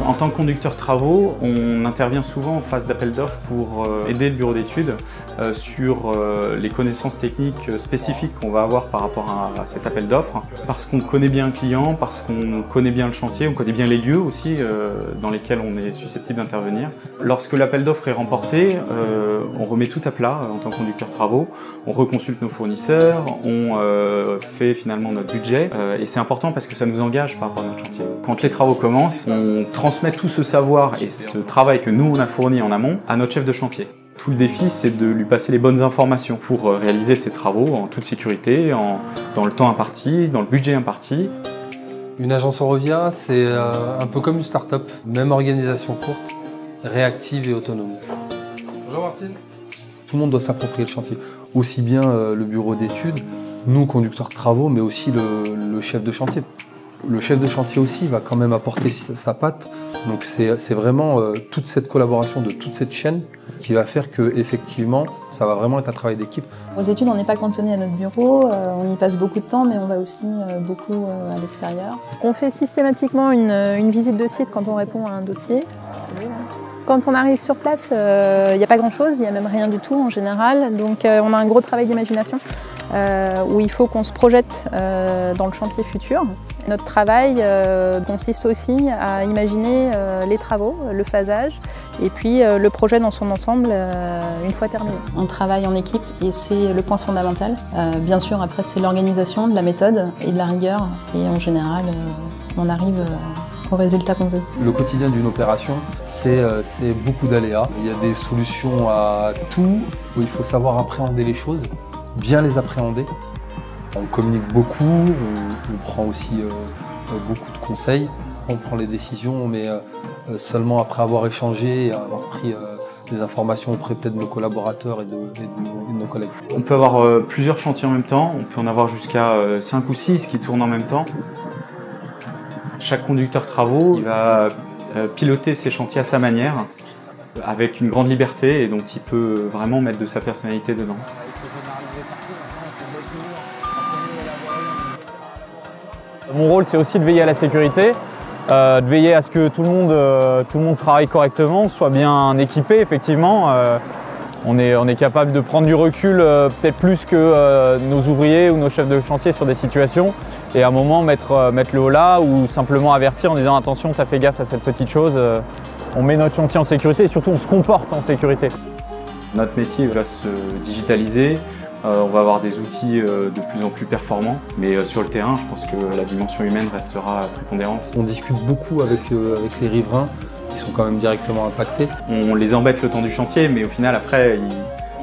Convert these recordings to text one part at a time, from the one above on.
En tant que conducteur de travaux, on intervient souvent en phase d'appel d'offres pour aider le bureau d'études sur les connaissances techniques spécifiques qu'on va avoir par rapport à cet appel d'offres. Parce qu'on connaît bien le client, parce qu'on connaît bien le chantier, on connaît bien les lieux aussi dans lesquels on est susceptible d'intervenir. Lorsque l'appel d'offres est remporté, on remet tout à plat en tant que conducteur de travaux, on reconsulte nos fournisseurs, on fait finalement notre budget et c'est important parce que ça nous engage par rapport à notre chantier. Quand les travaux commencent, on transmet tout ce savoir et ce travail que nous on a fourni en amont à notre chef de chantier. Tout le défi, c'est de lui passer les bonnes informations pour réaliser ses travaux en toute sécurité, dans le temps imparti, dans le budget imparti. Une agence Eurovia, c'est un peu comme une start-up, même organisation courte, réactive et autonome. Bonjour Martine. Tout le monde doit s'approprier le chantier, aussi bien le bureau d'études, nous conducteurs de travaux, mais aussi le chef de chantier. Le chef de chantier aussi va quand même apporter sa patte, donc c'est vraiment toute cette collaboration de toute cette chaîne qui va faire que effectivement, ça va vraiment être un travail d'équipe. Aux études, on n'est pas cantonné à notre bureau, on y passe beaucoup de temps, mais on va aussi beaucoup à l'extérieur. On fait systématiquement une visite de site quand on répond à un dossier. Quand on arrive sur place, il n'y a pas grand-chose, il n'y a même rien du tout en général, donc on a un gros travail d'imagination où il faut qu'on se projette dans le chantier futur. Notre travail consiste aussi à imaginer les travaux, le phasage et puis le projet dans son ensemble une fois terminé. On travaille en équipe et c'est le point fondamental. Bien sûr, après c'est l'organisation, de la méthode et de la rigueur et en général on arrive au résultat qu'on veut. Le quotidien d'une opération, c'est beaucoup d'aléas. Il y a des solutions à tout, où il faut savoir appréhender les choses, bien les appréhender. On communique beaucoup, on prend aussi beaucoup de conseils, on prend les décisions, mais seulement après avoir échangé et avoir pris des informations auprès peut-être de nos collaborateurs et de nos collègues. On peut avoir plusieurs chantiers en même temps, on peut en avoir jusqu'à 5 ou 6 qui tournent en même temps. Chaque conducteur de travaux, il va piloter ses chantiers à sa manière, avec une grande liberté, et donc il peut vraiment mettre de sa personnalité dedans. Mon rôle, c'est aussi de veiller à la sécurité, de veiller à ce que tout le monde travaille correctement, soit bien équipé, effectivement. On est capable de prendre du recul, peut-être plus que nos ouvriers ou nos chefs de chantier sur des situations, et à un moment mettre le haut là ou simplement avertir en disant attention, t'as fait gaffe à cette petite chose. On met notre chantier en sécurité et surtout on se comporte en sécurité. Notre métier va se digitaliser, on va avoir des outils de plus en plus performants, mais sur le terrain, je pense que la dimension humaine restera prépondérante. On discute beaucoup avec les riverains, qui sont quand même directement impactés. On les embête le temps du chantier, mais au final, après,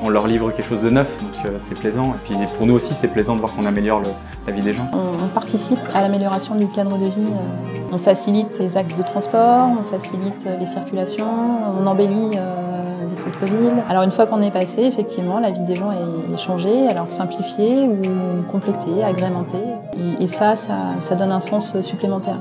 on leur livre quelque chose de neuf, donc c'est plaisant. Et puis pour nous aussi, c'est plaisant de voir qu'on améliore la vie des gens. On participe à l'amélioration du cadre de vie. On facilite les axes de transport, on facilite les circulations, on embellit les centres-villes. Alors une fois qu'on est passé, effectivement, la vie des gens est changée, alors simplifiée ou complétée, agrémentée. Et ça donne un sens supplémentaire.